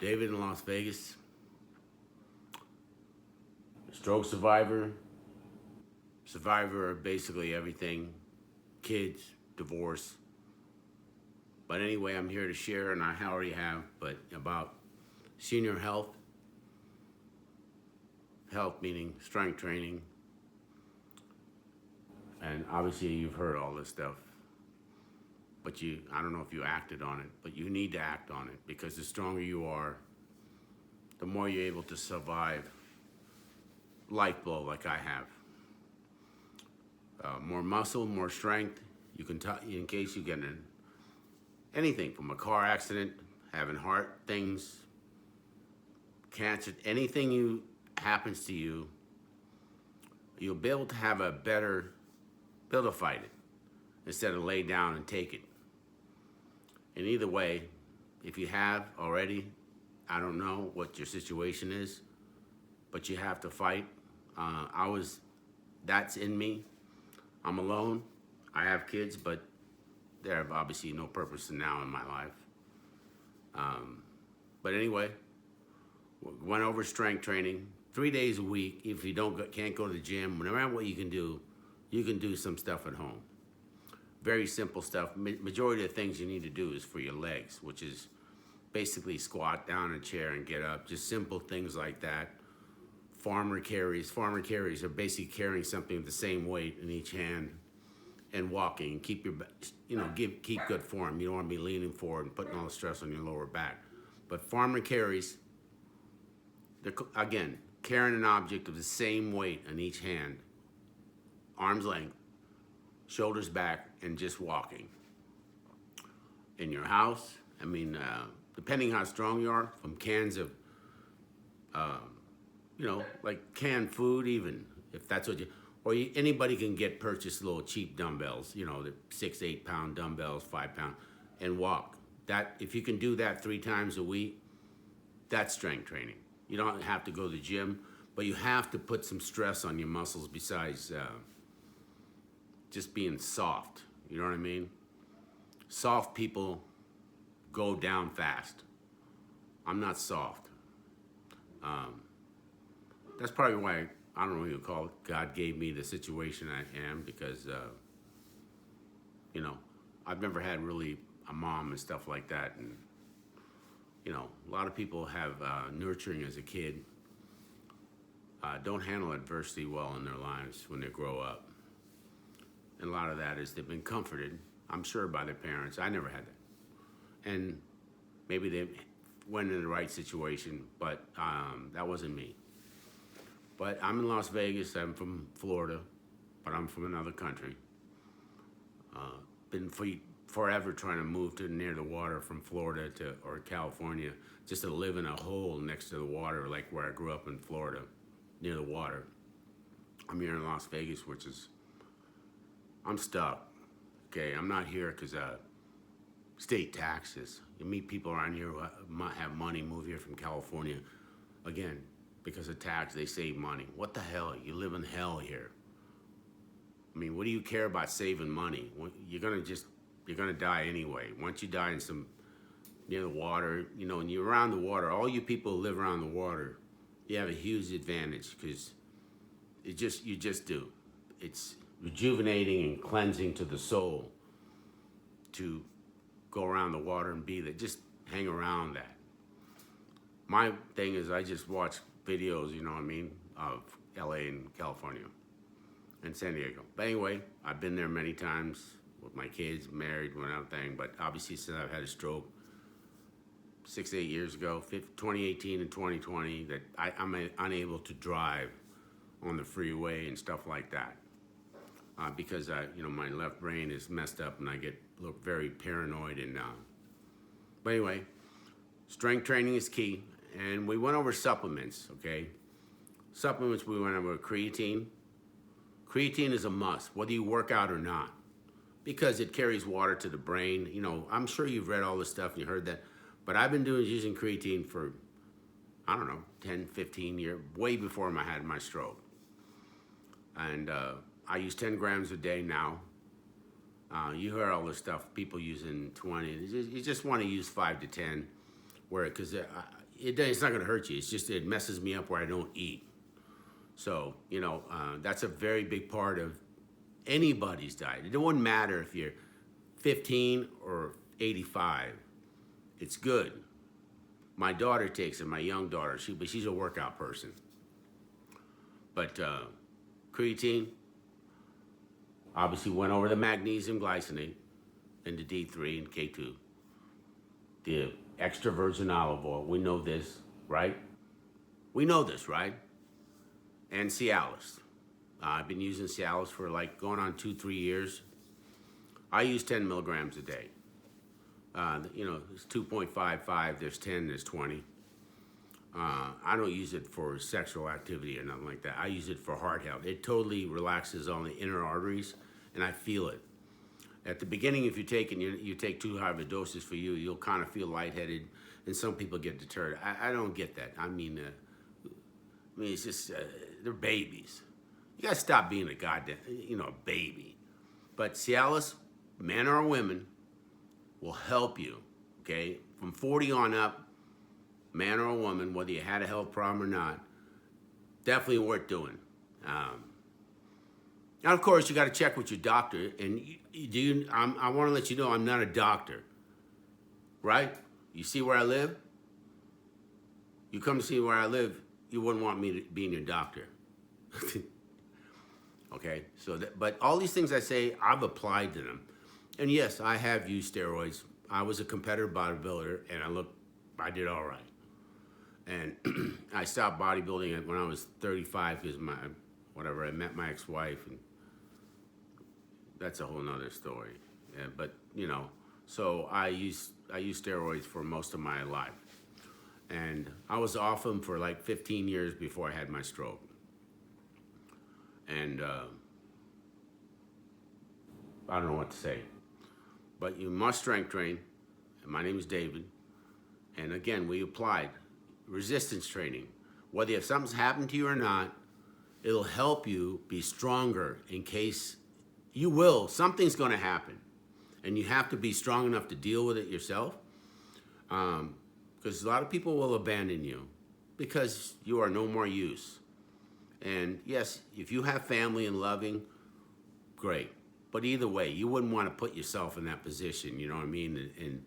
David in Las Vegas, stroke survivor, survivor of basically everything, kids, divorce. But anyway, I'm here to share, and I already have, but about senior health, health meaning strength training, and obviously you've heard all this stuff. But I don't know if you acted on it, but you need to act on it because the stronger you are, the more you're able to survive life blow like I have. More muscle, more strength. You can in case you get in anything from a car accident, having heart things, cancer, anything happens to you, you'll be able to have a better, be able to fight it instead of lay down and take it. And either way, if you have already, I don't know what your situation is, but you have to fight. That's in me. I'm alone. I have kids, but they have obviously no purpose now in my life. But anyway, went over strength training 3 days a week. If you can't go to the gym, no matter what you can do some stuff at home. Very simple stuff. Majority of the things you need to do is for your legs, which is basically squat down in a chair and get up. Just simple things like that. Farmer carries. Farmer carries are basically carrying something with the same weight in each hand and walking. Keep keep good form. You don't want to be leaning forward and putting all the stress on your lower back. But farmer carries, again, carrying an object of the same weight in each hand, arm's length, shoulders back, and just walking. In your house, depending how strong you are, from cans of, like canned food even, if that's what anybody can purchase little cheap dumbbells, the 6-8 pound dumbbells, 5 pound, and walk. If you can do that 3 times a week, that's strength training. You don't have to go to the gym, but you have to put some stress on your muscles besides just being soft. You know what I mean? Soft people go down fast. I'm not soft. That's probably why, I don't know what you call it, God gave me the situation I am, because, I've never had really a mom and stuff like that. And, a lot of people have nurturing as a kid, don't handle adversity well in their lives when they grow up. And a lot of that is they've been comforted, I'm sure, by their parents. I never had that. And maybe they went in the right situation, but that wasn't me. But I'm in Las Vegas. I'm from Florida, but I'm from another country. Been forever trying to move to near the water from Florida or California, just to live in a hole next to the water, like where I grew up in Florida, near the water. I'm here in Las Vegas, I'm stuck. Okay, I'm not here because state taxes. You meet people around here who have money, move here from California. Again, because of tax, they save money. What the hell? You live in hell here. What do you care about saving money? You're gonna die anyway. Once you die near the water, and you're around the water, all you people who live around the water, you have a huge advantage because you just do. It's rejuvenating and cleansing to the soul to go around the water and be there. Just hang around that. My thing is I just watch videos, of LA and California and San Diego. But anyway, I've been there many times with my kids, married, one other thing. But obviously since I've had a stroke 6-8 years ago, 2018 and 2020, that I'm unable to drive on the freeway and stuff like that. Because my left brain is messed up and I look very paranoid and but anyway, strength training is key. And we went over supplements, okay? Supplements, we went over creatine. Creatine is a must, whether you work out or not, because it carries water to the brain. I'm sure you've read all this stuff and you heard that, but I've been using creatine for, 10, 15 years, way before I had my stroke. And I use 10 grams a day now. You hear all this stuff, people using 20. You just want to use 5 to 10, because it's not gonna hurt you. It's just it messes me up where I don't eat. So that's a very big part of anybody's diet. It wouldn't matter if you're 15 or 85. It's good. My daughter takes it. My young daughter, but she's a workout person. But creatine, obviously went over the magnesium glycinate and the D3 and K2. The extra virgin olive oil, we know this, right? We know this, right? And Cialis. I've been using Cialis for like going on 2-3 years. I use 10 milligrams a day. It's 2.55, there's 10, there's 20. I don't use it for sexual activity or nothing like that. I use it for heart health. It totally relaxes on the inner arteries, and I feel it. At the beginning, if you take it, you take too high of a doses for you, you'll kind of feel lightheaded, and some people get deterred. I don't get that. I mean, it's just, they're babies. You gotta stop being a goddamn, baby. But Cialis, men or women, will help you, okay? From 40 on up, man or woman, whether you had a health problem or not, definitely worth doing. Now, of course, you got to check with your doctor, and I want to let you know I'm not a doctor, right? You see where I live? You come to see where I live, you wouldn't want me to be your doctor. Okay, but all these things I say, I've applied to them. And yes, I have used steroids. I was a competitive bodybuilder, and I did all right. And I stopped bodybuilding when I was 35 because I met my ex-wife, and that's a whole nother story. Yeah, but so I used steroids for most of my life, and I was off them for like 15 years before I had my stroke. And I don't know what to say, but you must strength train. And my name is David, and again, we applied resistance training. Whether if something's happened to you or not, it'll help you be stronger in case something's going to happen, and you have to be strong enough to deal with it yourself, because a lot of people will abandon you because you are no more use. And yes, if you have family and loving, great, but either way, you wouldn't want to put yourself in that position, you know what I mean, and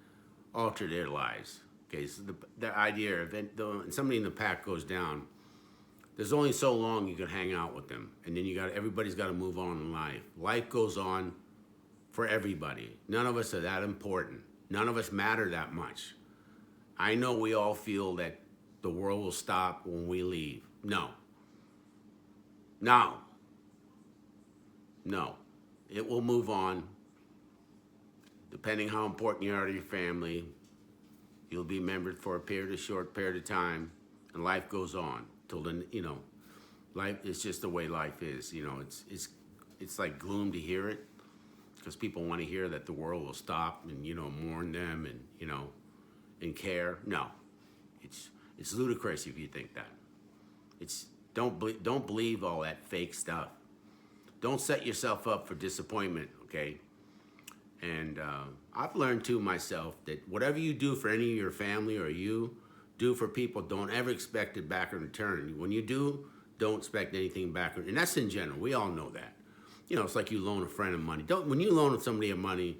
alter their lives. Okay, so the idea of when somebody in the pack goes down, there's only so long you can hang out with them, and then everybody's got to move on in life. Life goes on for everybody. None of us are that important. None of us matter that much. I know we all feel that the world will stop when we leave. No. It will move on. Depending how important you are to your family, you'll be remembered for a short period of time, and life goes on. Till then, life is just the way life is. It's like gloom to hear it, because people want to hear that the world will stop and mourn them and care. No, it's ludicrous if you think that. Don't believe all that fake stuff. Don't set yourself up for disappointment. Okay. And I've learned too myself that whatever you do for any of your family or you do for people, don't ever expect it back in return. When you do, don't expect anything back. And that's in general. We all know that. It's like you loan a friend of money. When you loan somebody money,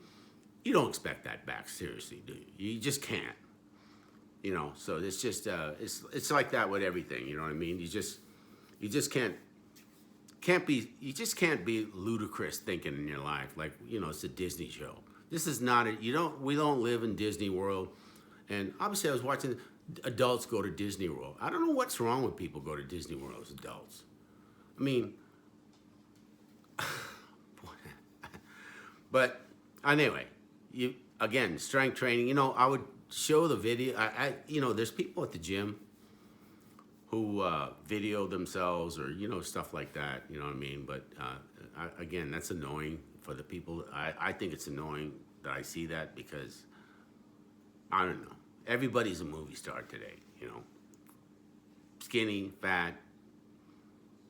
you don't expect that back. Seriously, do you? You just can't. So it's just it's like that with everything. You know what I mean? You just can't be ludicrous thinking in your life like it's a Disney show. This is not we don't live in Disney World. And obviously I was watching adults go to Disney World. I don't know what's wrong with people go to Disney World as adults. I mean, but anyway, again, strength training, I would show the video. There's people at the gym who video themselves or, stuff like that, you know what I mean? But again, that's annoying for the people. I think it's annoying that I see that because, I don't know, everybody's a movie star today, Skinny, fat,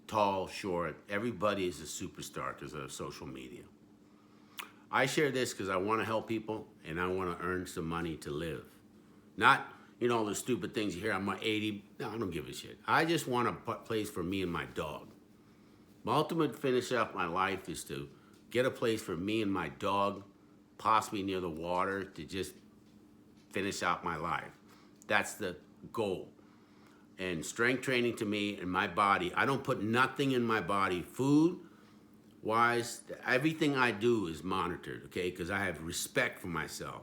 tall, short, everybody is a superstar because of social media. I share this because I want to help people and I want to earn some money to live. Not, You know, all the stupid things you hear. I'm 80. No, I don't give a shit. I just want a place for me and my dog. My ultimate finish of my life is to get a place for me and my dog, possibly near the water, to just finish out my life. That's the goal. And strength training to me and my body, I don't put nothing in my body, food wise, everything I do is monitored, okay? Because I have respect for myself.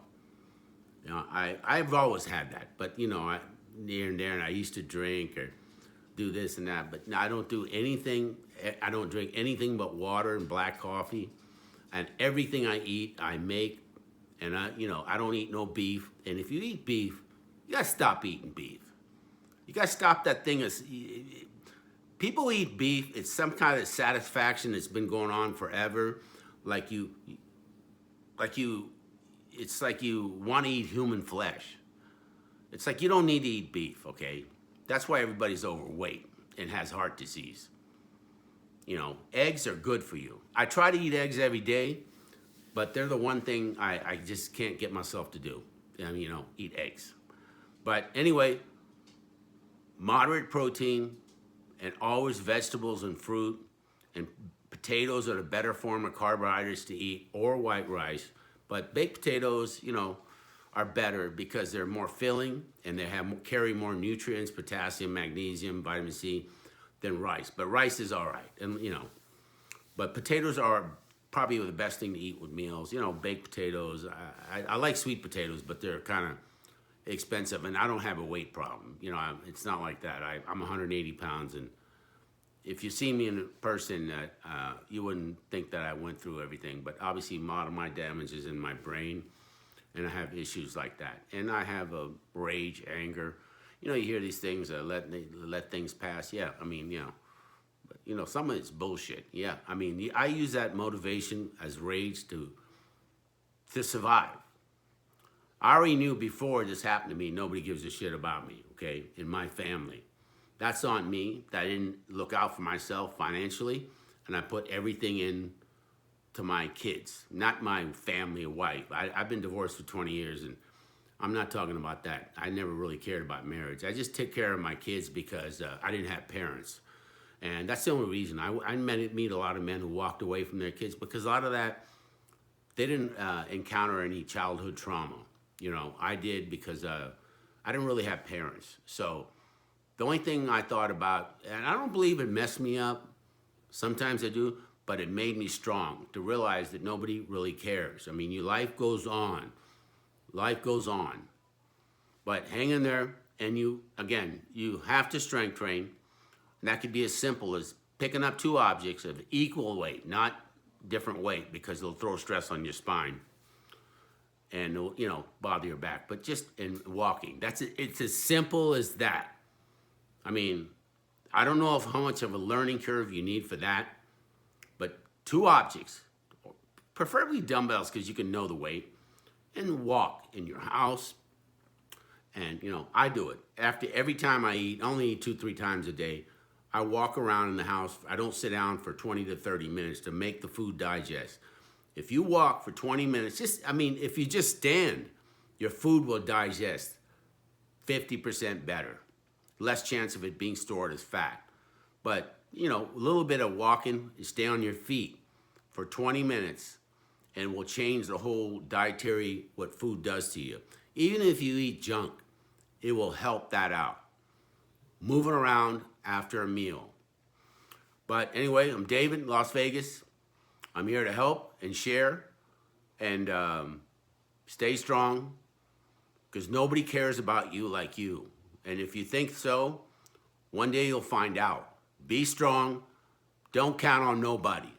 You know, I've always had that, but you know, here and there, and I used to drink or do this and that, but I don't do anything. I don't drink anything but water and black coffee, and everything I eat, I make, and I don't eat no beef. And if you eat beef, you gotta stop eating beef. You gotta stop that thing. People eat beef. It's some kind of satisfaction that's been going on forever. It's like you want to eat human flesh. It's like you don't need to eat beef, okay? That's why everybody's overweight and has heart disease. You know, eggs are good for you. I try to eat eggs every day, but they're the one thing I just can't get myself to do. I mean, eat eggs. But anyway, moderate protein and always vegetables and fruit, and potatoes are the better form of carbohydrates to eat, or white rice. But baked potatoes, are better because they're more filling and they carry more nutrients, potassium, magnesium, vitamin C, than rice. But rice is all right, and but potatoes are probably the best thing to eat with meals. Baked potatoes. I like sweet potatoes, but they're kind of expensive, and I don't have a weight problem. It's not like that. I'm 180 pounds, and if you see me in person, you wouldn't think that I went through everything. But obviously, a lot of my damage is in my brain, and I have issues like that. And I have a rage, anger. You hear these things, let things pass. Yeah, I mean, but some of it's bullshit. Yeah, I mean, I use that motivation as rage to survive. I already knew before this happened to me, nobody gives a shit about me, okay, in my family. That's on me, that I didn't look out for myself financially, and I put everything in to my kids, not my family or wife. I've been divorced for 20 years, and I'm not talking about that. I never really cared about marriage. I just took care of my kids because I didn't have parents. And that's the only reason. I meet a lot of men who walked away from their kids because a lot of that, they didn't encounter any childhood trauma. I did because I didn't really have parents. So the only thing I thought about, and I don't believe it messed me up, sometimes I do, but it made me strong to realize that nobody really cares. I mean, your life goes on. Life goes on. But hang in there, and you have to strength train. And that could be as simple as picking up two objects of equal weight, not different weight, because they'll throw stress on your spine and bother your back. But just in walking, it's as simple as that. I mean, I don't know how much of a learning curve you need for that, but two objects, preferably dumbbells because you can know the weight, and walk in your house. And I do it after every time I eat. I only eat 2-3 times a day. I walk around in the house. I don't sit down for 20 to 30 minutes to make the food digest. If you walk for 20 minutes, if you just stand, your food will digest 50% better. Less chance of it being stored as fat. But, a little bit of walking, you stay on your feet for 20 minutes and will change the whole dietary, what food does to you. Even if you eat junk, it will help that out. Moving around after a meal. But anyway, I'm David, Las Vegas. I'm here to help and share and stay strong because nobody cares about you like you. And if you think so, one day you'll find out. Be strong. Don't count on nobody.